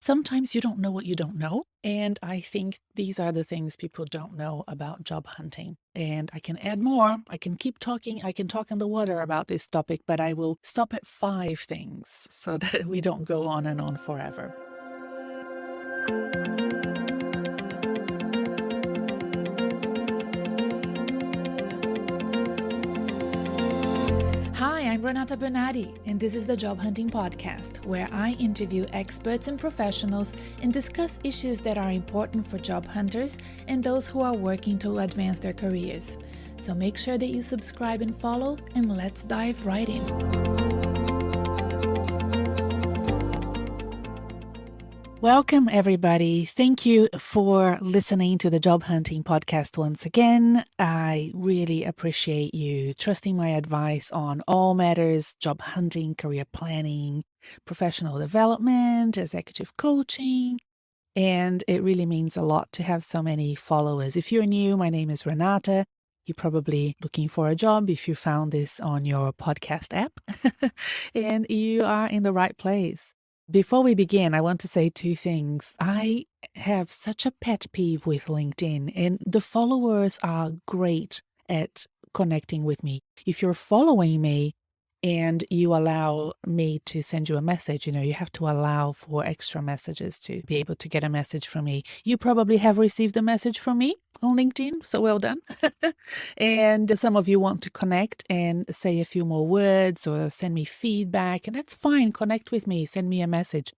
Sometimes you don't know what you don't know. And I think these are the things people don't know about job hunting. And I can add more. I can keep talking. I can talk in the water about this topic, but I will stop at 5 things so that we don't go on and on forever. Hi, I'm Renata Bernardi, and this is the Job Hunting Podcast, where I interview experts and professionals and discuss issues that are important for job hunters and those who are working to advance their careers. So make sure that you subscribe and follow, and let's dive right in. Welcome, everybody. Thank you for listening to the Job Hunting Podcast once again. I really appreciate you trusting my advice on all matters job hunting, career planning, professional development, executive coaching. And it really means a lot to have so many followers. If you're new, my name is Renata. You're probably looking for a job if you found this on your podcast app, and you are in the right place. Before we begin, I want to say 2 things. I have such a pet peeve with LinkedIn, and the followers are great at connecting with me. If you're following me and you allow me to send you a message, you have to allow for extra messages to be able to get a message from me. You probably have received a message from me on LinkedIn, so well done. And some of you want to connect and say a few more words or send me feedback, and that's fine. Connect with me, send me a message.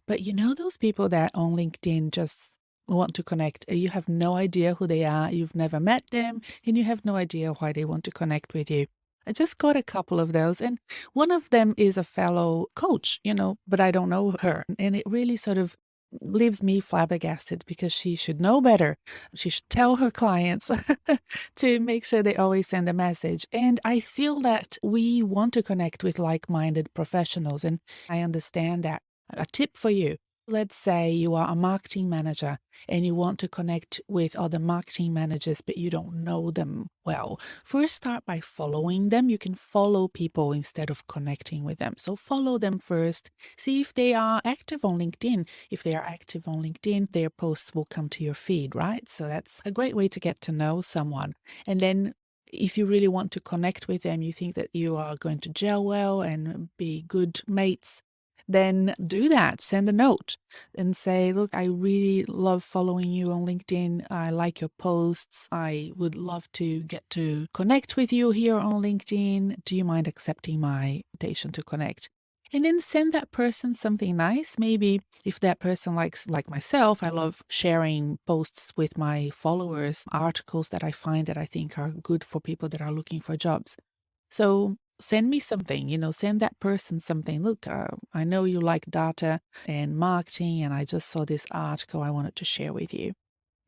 But those people that on LinkedIn just want to connect, you have no idea who they are, you've never met them, and you have no idea why they want to connect with you. I just got a couple of those, and one of them is a fellow coach, but I don't know her. And it really sort of leaves me flabbergasted because she should know better. She should tell her clients to make sure they always send a message. And I feel that we want to connect with like-minded professionals, and I understand that. A tip for you. Let's say you are a marketing manager and you want to connect with other marketing managers, but you don't know them well. First, start by following them. You can follow people instead of connecting with them. So follow them first. See if they are active on LinkedIn. If they are active on LinkedIn, their posts will come to your feed, right? So that's a great way to get to know someone. And then if you really want to connect with them, you think that you are going to gel well and be good mates, then do that. Send a note and say, look, I really love following you on LinkedIn. I like your posts. I would love to get to connect with you here on LinkedIn. Do you mind accepting my invitation to connect? And then send that person something nice. Maybe if that person likes, like myself, I love sharing posts with my followers, articles that I find that I think are good for people that are looking for jobs. So send me something, send that person something. Look, I know you like data and marketing, and I just saw this article I wanted to share with you.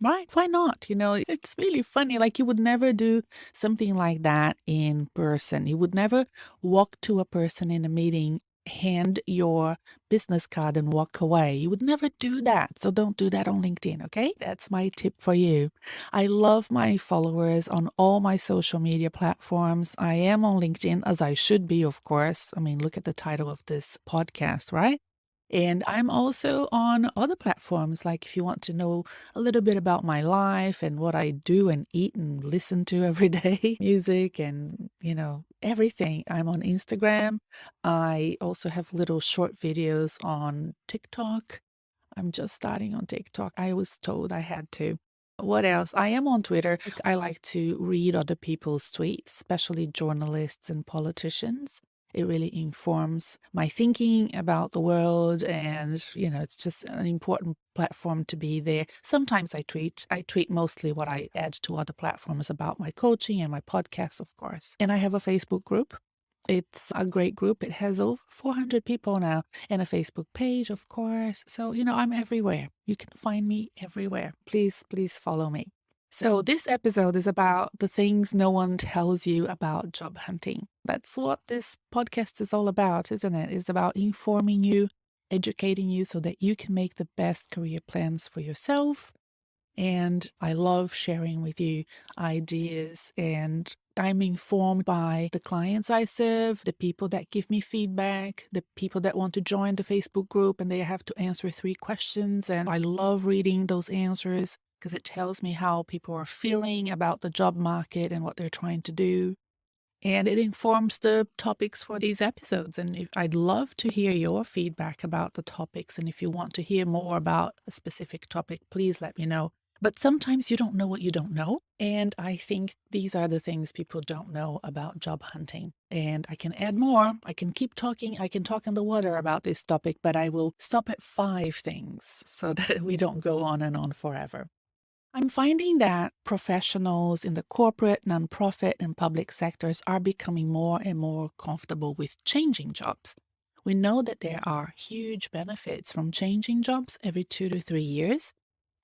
Right? Why not? It's really funny. Like, you would never do something like that in person. You would never walk to a person in a meeting, hand your business card, and walk away. You would never do that. So don't do that on LinkedIn, okay? That's my tip for you. I love my followers on all my social media platforms. I am on LinkedIn, as I should be, of course. I mean, look at the title of this podcast, right? And I'm also on other platforms. Like, if you want to know a little bit about my life and what I do and eat and listen to every day, music and, everything, I'm on Instagram. I also have little short videos on TikTok. I'm just starting on TikTok. I was told I had to. What else? I am on Twitter. I like to read other people's tweets, especially journalists and politicians. It really informs my thinking about the world, and, it's just an important platform to be there. Sometimes I tweet. I tweet mostly what I add to other platforms about my coaching and my podcasts, of course. And I have a Facebook group. It's a great group. It has over 400 people now, and a Facebook page, of course. So, I'm everywhere. You can find me everywhere. Please, please follow me. So this episode is about the things no one tells you about job hunting. That's what this podcast is all about, isn't it? It's about informing you, educating you so that you can make the best career plans for yourself And I love sharing with you ideas, and I'm informed by the clients I serve, the people that give me feedback, the people that want to join the Facebook group and they have to answer 3 questions. And I love reading those answers because it tells me how people are feeling about the job market and what they're trying to do. And it informs the topics for these episodes. And I'd love to hear your feedback about the topics. And if you want to hear more about a specific topic, please let me know. But sometimes you don't know what you don't know. And I think these are the things people don't know about job hunting. And I can add more. I can keep talking. I can talk in the water about this topic, but I will stop at 5 things so that we don't go on and on forever. I'm finding that professionals in the corporate, nonprofit, and public sectors are becoming more and more comfortable with changing jobs. We know that there are huge benefits from changing jobs every 2 to 3 years.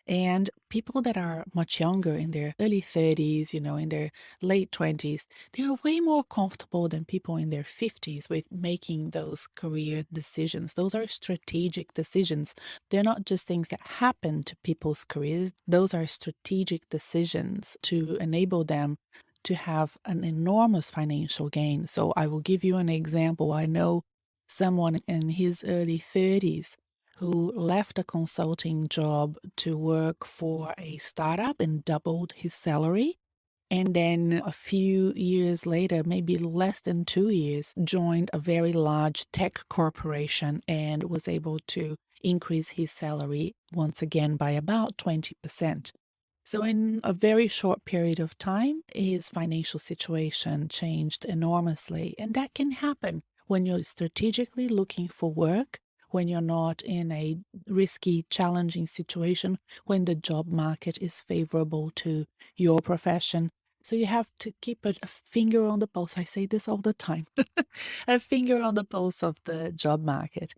And people that are much younger, in their early 30s, in their late 20s, they are way more comfortable than people in their 50s with making those career decisions. Those are strategic decisions. They're not just things that happen to people's careers. Those are strategic decisions to enable them to have an enormous financial gain. So I will give you an example. I know someone in his early 30s who left a consulting job to work for a startup and doubled his salary. And then a few years later, maybe less than 2 years, joined a very large tech corporation and was able to increase his salary once again by about 20%. So, in a very short period of time, his financial situation changed enormously. And that can happen when you're strategically looking for work, when you're not in a risky, challenging situation, when the job market is favorable to your profession. So, you have to keep a finger on the pulse. I say this all the time a finger on the pulse of the job market.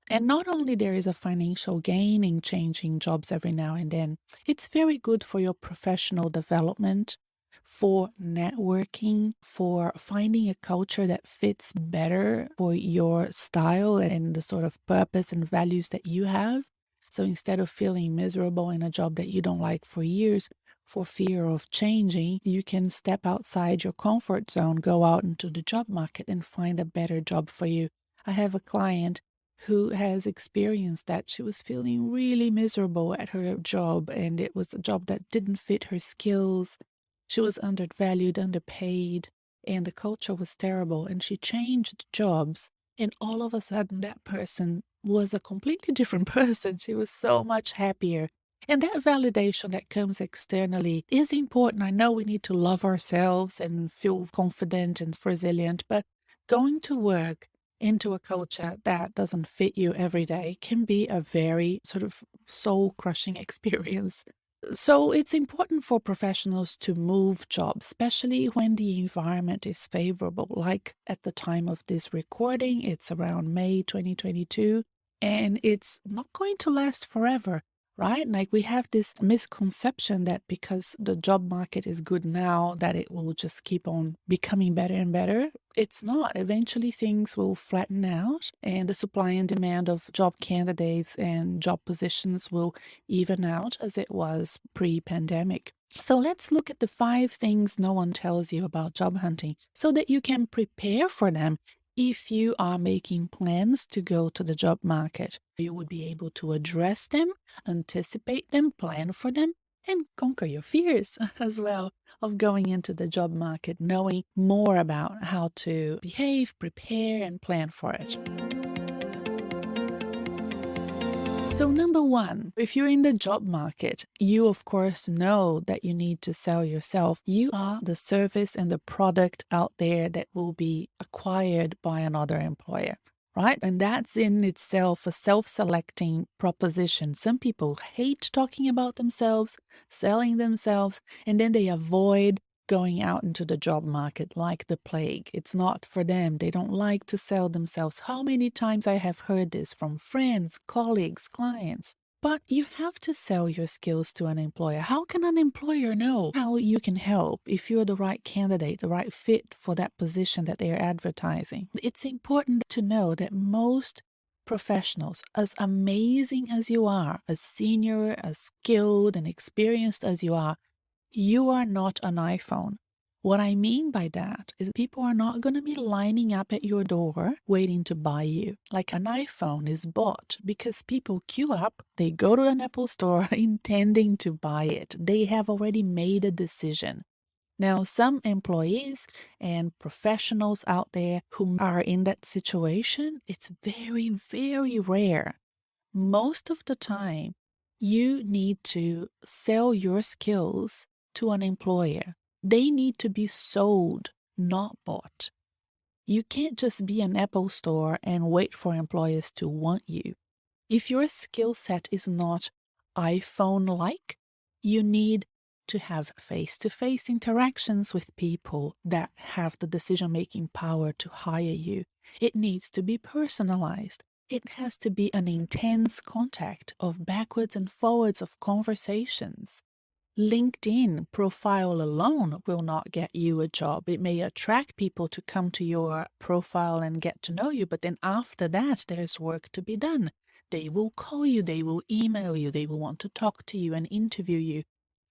And not only there is a financial gain in changing jobs every now and then, it's very good for your professional development, for networking, for finding a culture that fits better for your style and the sort of purpose and values that you have. So instead of feeling miserable in a job that you don't like for years, for fear of changing, you can step outside your comfort zone, go out into the job market and find a better job for you. I have a client who has experienced that. She was feeling really miserable at her job, and it was a job that didn't fit her skills. She was undervalued, underpaid, and the culture was terrible. And she changed jobs, and all of a sudden, that person was a completely different person. She was so much happier. And that validation that comes externally is important. I know we need to love ourselves and feel confident and resilient, but going to work into a culture that doesn't fit you every day can be a very sort of soul crushing experience. So it's important for professionals to move jobs, especially when the environment is favorable. Like at the time of this recording, it's around May 2022, and it's not going to last forever, right? Like we have this misconception that because the job market is good now, that it will just keep on becoming better and better. It's not. Eventually, things will flatten out, and the supply and demand of job candidates and job positions will even out as it was pre-pandemic. So let's look at the 5 things no one tells you about job hunting so that you can prepare for them. If you are making plans to go to the job market, you would be able to address them, anticipate them, plan for them, and conquer your fears as well of going into the job market, knowing more about how to behave, prepare, and plan for it. So, number 1, if you're in the job market, you of course know that you need to sell yourself. You are the service and the product out there that will be acquired by another employer, right? And that's in itself a self-selecting proposition. Some people hate talking about themselves, selling themselves, and then they avoid going out into the job market like the plague. It's not for them. They don't like to sell themselves. How many times I have heard this from friends, colleagues, clients. But you have to sell your skills to an employer. How can an employer know how you can help if you're the right candidate, the right fit for that position that they are advertising? It's important to know that most professionals, as amazing as you are, as senior, as skilled and experienced as you are not an iPhone. What I mean by that is people are not going to be lining up at your door waiting to buy you. Like an iPhone is bought because people queue up, they go to an Apple store intending to buy it. They have already made a decision. Now, some employees and professionals out there who are in that situation, it's very, very rare. Most of the time, you need to sell your skills to an employer. They need to be sold, not bought. You can't just be an Apple store and wait for employers to want you. If your skill set is not iPhone-like, you need to have face-to-face interactions with people that have the decision-making power to hire you. It needs to be personalized. It has to be an intense contact of backwards and forwards of conversations. LinkedIn profile alone will not get you a job. It may attract people to come to your profile and get to know you, but then after that, there's work to be done. They will call you, they will email you, they will want to talk to you and interview you.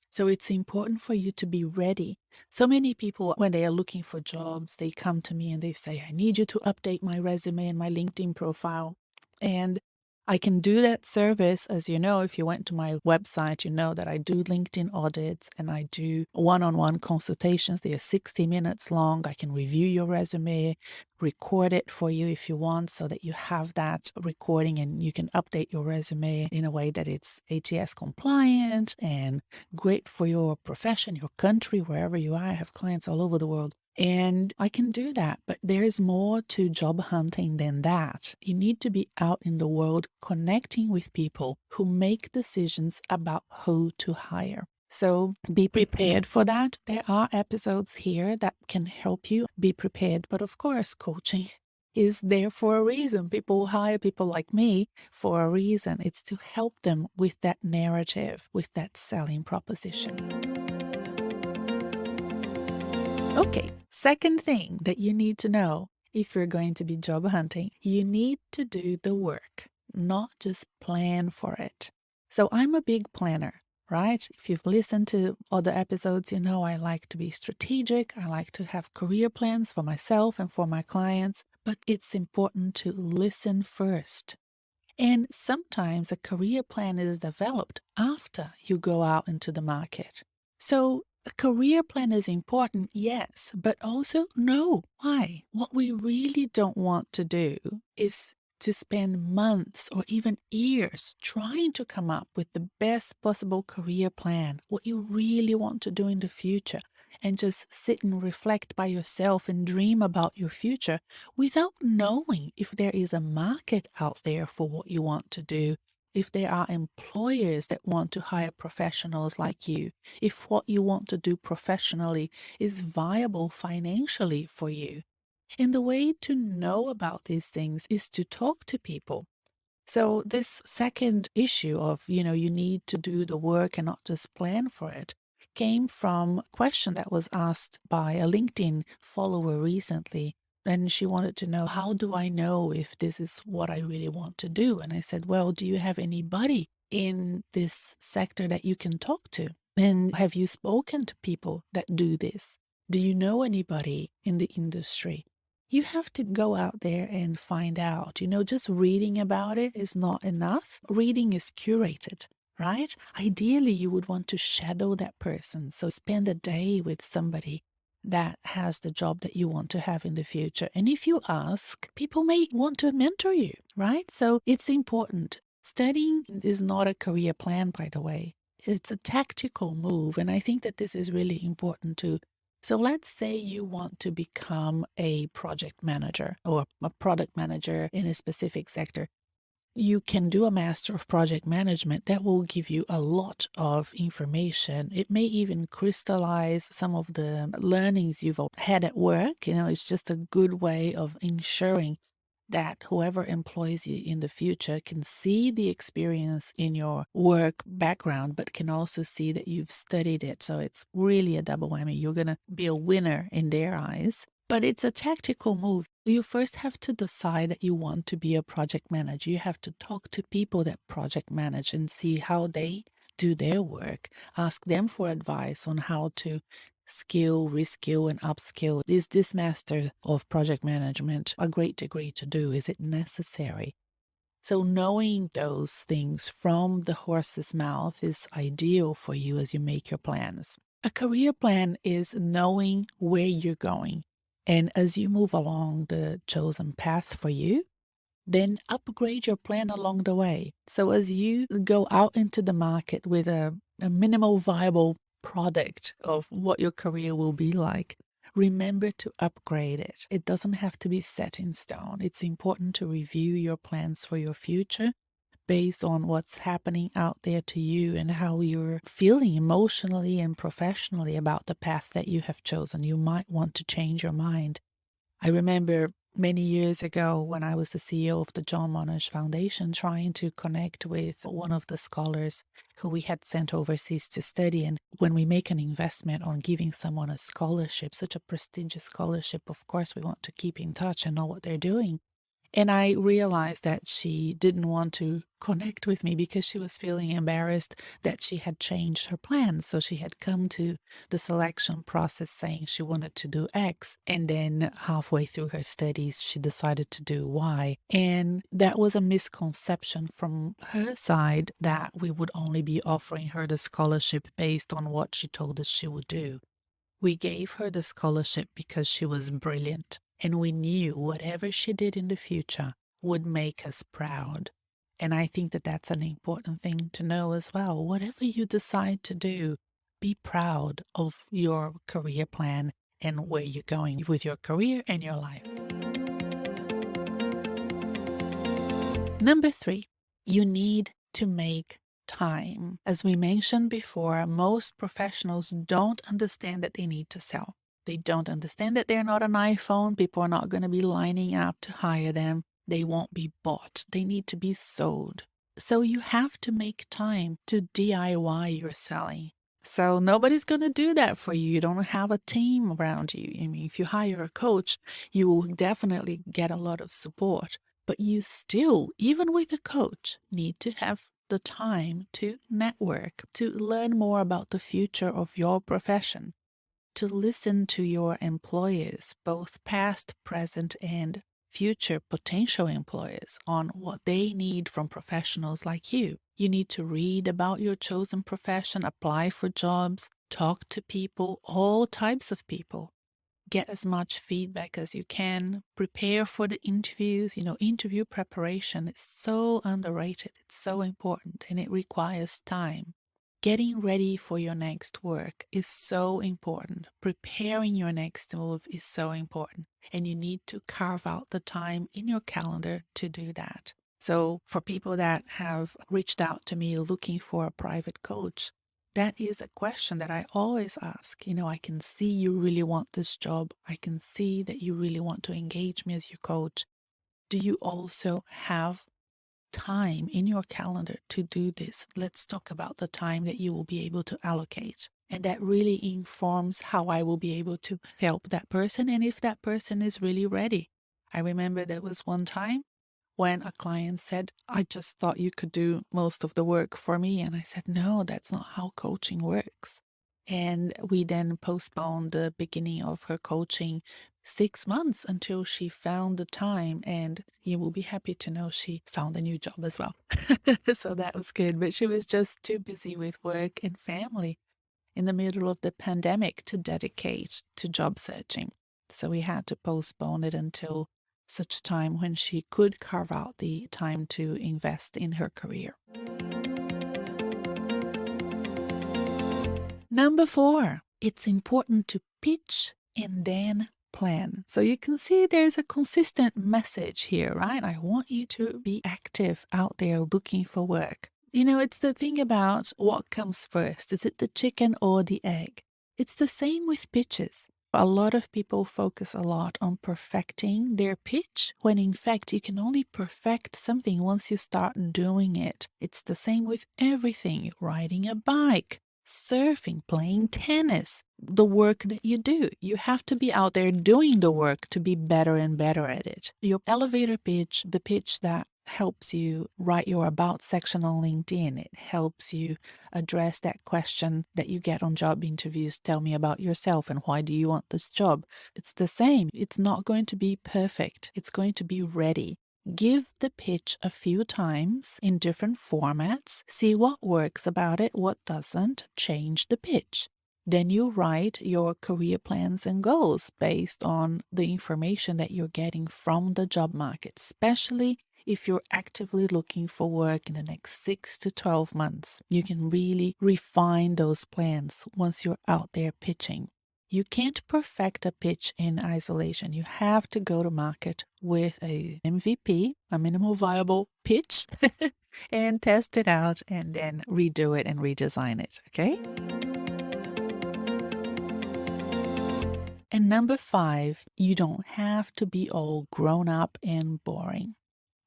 So it's important for you to be ready. So many people, when they are looking for jobs, they come to me and they say, I need you to update my resume and my LinkedIn profile. And I can do that service. As you know, if you went to my website, you know that I do LinkedIn audits and I do one-on-one consultations. They are 60 minutes long. I can review your resume, record it for you if you want, so that you have that recording and you can update your resume in a way that it's ATS compliant and great for your profession, your country, wherever you are. I have clients all over the world. And I can do that, but there is more to job hunting than that. You need to be out in the world connecting with people who make decisions about who to hire. So be prepared for that. There are episodes here that can help you be prepared. But of course, coaching is there for a reason. People hire people like me for a reason. It's to help them with that narrative, with that selling proposition. Okay, second thing that you need to know if you're going to be job hunting, you need to do the work, not just plan for it. So I'm a big planner, right? If you've listened to other episodes, you know I like to be strategic. I like to have career plans for myself and for my clients, but it's important to listen first. And sometimes a career plan is developed after you go out into the market. So a career plan is important, yes, but also no. Why? What we really don't want to do is to spend months or even years trying to come up with the best possible career plan, what you really want to do in the future, and just sit and reflect by yourself and dream about your future without knowing if there is a market out there for what you want to do, if there are employers that want to hire professionals like you, if what you want to do professionally is viable financially for you. And the way to know about these things is to talk to people. So this second issue of, you need to do the work and not just plan for it came from a question that was asked by a LinkedIn follower recently. And she wanted to know, how do I know if this is what I really want to do? And I said, well, do you have anybody in this sector that you can talk to? And have you spoken to people that do this? Do you know anybody in the industry? You have to go out there and find out. Just reading about it is not enough. Reading is curated, right? Ideally, you would want to shadow that person. So spend a day with somebody that has the job that you want to have in the future. And if you ask, people may want to mentor you, right? So it's important. Studying is not a career plan, by the way. It's a tactical move. And I think that this is really important too. So let's say you want to become a project manager or a product manager in a specific sector. You can do a Master of Project Management that will give you a lot of information. It may even crystallize some of the learnings you've had at work. It's just a good way of ensuring that whoever employs you in the future can see the experience in your work background, but can also see that you've studied it. So it's really a double whammy. You're going to be a winner in their eyes. But it's a tactical move. You first have to decide that you want to be a project manager. You have to talk to people that project manage and see how they do their work. Ask them for advice on how to skill, reskill, and upskill. Is this master of project management a great degree to do? Is it necessary? So knowing those things from the horse's mouth is ideal for you as you make your plans. A career plan is knowing where you're going. And as you move along the chosen path for you, then upgrade your plan along the way. So as you go out into the market with a minimal viable product of what your career will be like, remember to upgrade it. It doesn't have to be set in stone. It's important to review your plans for your future based on what's happening out there to you and how you're feeling emotionally and professionally about the path that you have chosen. You might want to change your mind. I remember many years ago when I was the CEO of the John Monash Foundation, trying to connect with one of the scholars who we had sent overseas to study. And when we make an investment on giving someone a scholarship, such a prestigious scholarship, of course, we want to keep in touch and know what they're doing. And I realized that she didn't want to connect with me because she was feeling embarrassed that she had changed her plans. So she had come to the selection process saying she wanted to do X. And then halfway through her studies, she decided to do Y. And that was a misconception from her side that we would only be offering her the scholarship based on what she told us she would do. We gave her the scholarship because she was brilliant, and we knew whatever she did in the future would make us proud. And I think that that's an important thing to know as well. Whatever you decide to do, be proud of your career plan and where you're going with your career and your life. Number 3, you need to make time. As we mentioned before, most professionals don't understand that they need to sell. They don't understand that they're not an iPhone. People are not going to be lining up to hire them. They won't be bought. They need to be sold. So you have to make time to DIY your selling. So nobody's going to do that for you. You don't have a team around you. I mean, if you hire a coach, you will definitely get a lot of support. But you still, even with a coach, need to have the time to network, to learn more about the future of your profession, to listen to your employers, both past, present, and future potential employers, on what they need from professionals like you. You need to read about your chosen profession, apply for jobs, talk to people, all types of people. Get as much feedback as you can, prepare for the interviews. Interview preparation is so underrated. It's so important, and it requires time. Getting ready for your next work is so important. Preparing your next move is so important, and you need to carve out the time in your calendar to do that. So for people that have reached out to me looking for a private coach, that is a question that I always ask. I can see you really want this job. I can see that you really want to engage me as your coach. Do you also have time in your calendar to do this? Let's talk about the time that you will be able to allocate. And that really informs how I will be able to help that person and if that person is really ready. I remember there was one time when a client said, I just thought you could do most of the work for me. And I said, no, that's not how coaching works. And we then postponed the beginning of her coaching 6 months until she found the time. And you will be happy to know she found a new job as well. So that was good. But she was just too busy with work and family in the middle of the pandemic to dedicate to job searching. So we had to postpone it until such time when she could carve out the time to invest in her career. Number 4, it's important to pitch and then plan. So you can see there's a consistent message here, right? I want you to be active out there looking for work. It's the thing about what comes first. Is it the chicken or the egg? It's the same with pitches. A lot of people focus a lot on perfecting their pitch, when in fact you can only perfect something once you start doing it. It's the same with everything. Riding a bike. surfing, playing tennis, the work that you do. You have to be out there doing the work to be better and better at it. Your elevator pitch, the pitch that helps you write your about section on LinkedIn, it helps you address that question that you get on job interviews. Tell me about yourself and why do you want this job? It's the same. It's not going to be perfect. It's going to be ready. Give the pitch a few times in different formats, see what works about it, what doesn't, change the pitch. Then you write your career plans and goals based on the information that you're getting from the job market, especially if you're actively looking for work in the next 6 to 12 months. You can really refine those plans once you're out there pitching. You can't perfect a pitch in isolation. You have to go to market with a MVP, a minimal viable pitch, and test it out and then redo it and redesign it. Okay. And number 5, you don't have to be all grown up and boring.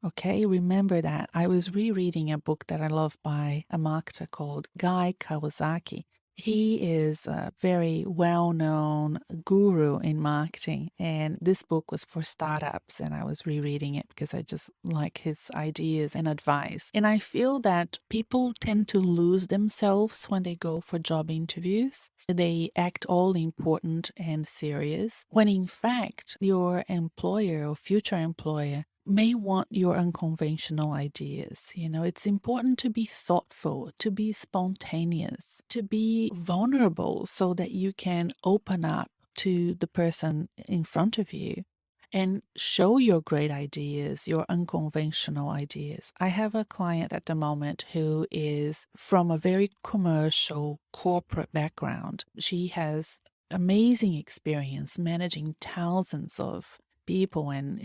Okay, remember that. I was rereading a book that I love by a marketer called Guy Kawasaki. He is a very well-known guru in marketing, and this book was for startups, and I was rereading it because I just like his ideas and advice. And I feel that people tend to lose themselves when they go for job interviews. They act all important and serious, when in fact, your employer or future employer may want your unconventional ideas. It's important to be thoughtful, to be spontaneous, to be vulnerable so that you can open up to the person in front of you and show your great ideas, your unconventional ideas. I have a client at the moment who is from a very commercial corporate background. She has amazing experience managing thousands of people and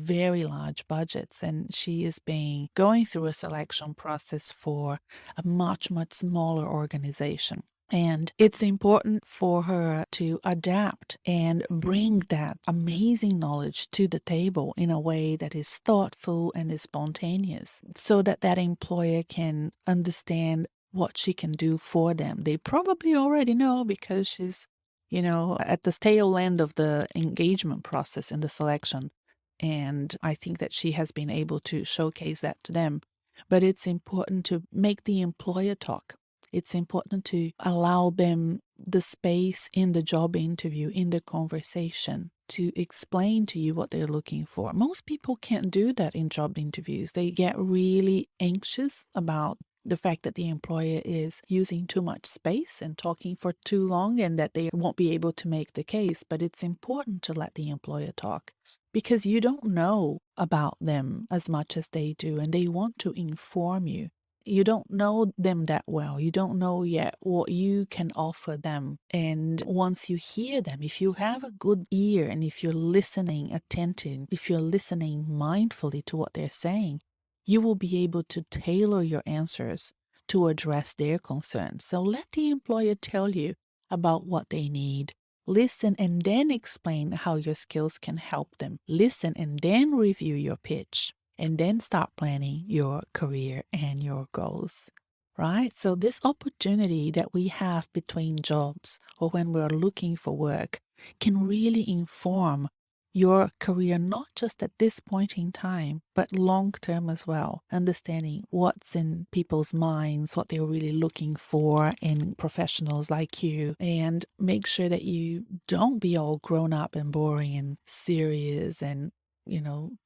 very large budgets, and she is going through a selection process for a much smaller organization. And it's important for her to adapt and bring that amazing knowledge to the table in a way that is thoughtful and is spontaneous, so that that employer can understand what she can do for them. They probably already know because she's at the tail end of the engagement process in the selection. And I think that she has been able to showcase that to them. But it's important to make the employer talk. It's important to allow them the space in the job interview, in the conversation, to explain to you what they're looking for. Most people can't do that in job interviews. They get really anxious about the fact that the employer is using too much space and talking for too long and that they won't be able to make the case. But it's important to let the employer talk because you don't know about them as much as they do, and they want to inform you. You don't know them that well. You don't know yet what you can offer them. And once you hear them, if you have a good ear and if you're listening attentive, if you're listening mindfully to what they're saying, you will be able to tailor your answers to address their concerns. So let the employer tell you about what they need. Listen and then explain how your skills can help them. Listen and then review your pitch. And then start planning your career and your goals, right? So this opportunity that we have between jobs or when we're looking for work can really inform your career, not just at this point in time, but long term as well. Understanding what's in people's minds, what they're really looking for in professionals like you, and make sure that you don't be all grown up and boring and serious and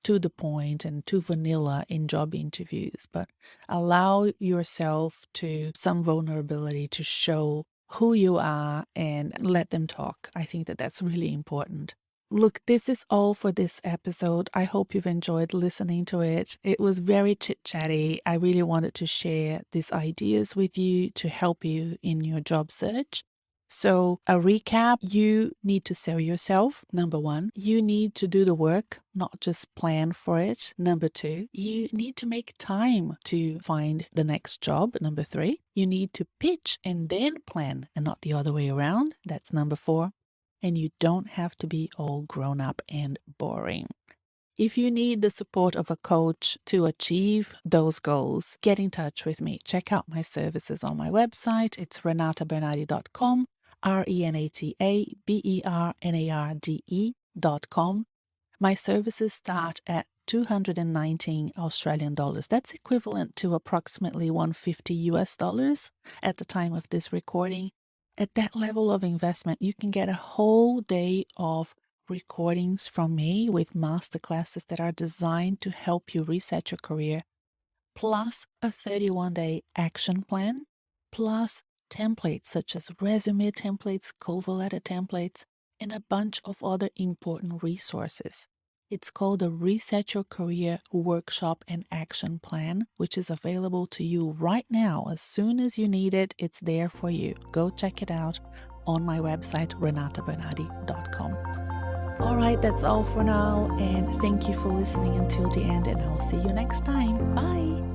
to the point and too vanilla in job interviews, but allow yourself to some vulnerability to show who you are and let them talk. I think that that's really important. Look, this is all for this episode. I hope you've enjoyed listening to it. It was very chit-chatty. I really wanted to share these ideas with you to help you in your job search. So a recap, you need to sell yourself. Number 1, you need to do the work, not just plan for it. Number 2, you need to make time to find the next job. Number 3, you need to pitch and then plan and not the other way around. That's number 4. And you don't have to be all grown up and boring. If you need the support of a coach to achieve those goals, get in touch with me. Check out my services on my website. It's renatabernardi.com, RENATABERNARDE.com. My services start at 219 Australian dollars. That's equivalent to approximately 150 US dollars at the time of this recording. At that level of investment, you can get a whole day of recordings from me with masterclasses that are designed to help you reset your career, plus a 31-day action plan, plus templates such as resume templates, cover letter templates, and a bunch of other important resources. It's called the Reset Your Career Workshop and Action Plan, which is available to you right now. As soon as you need it, it's there for you. Go check it out on my website, renatabernardi.com. All right, that's all for now, and thank you for listening until the end, and I'll see you next time. Bye.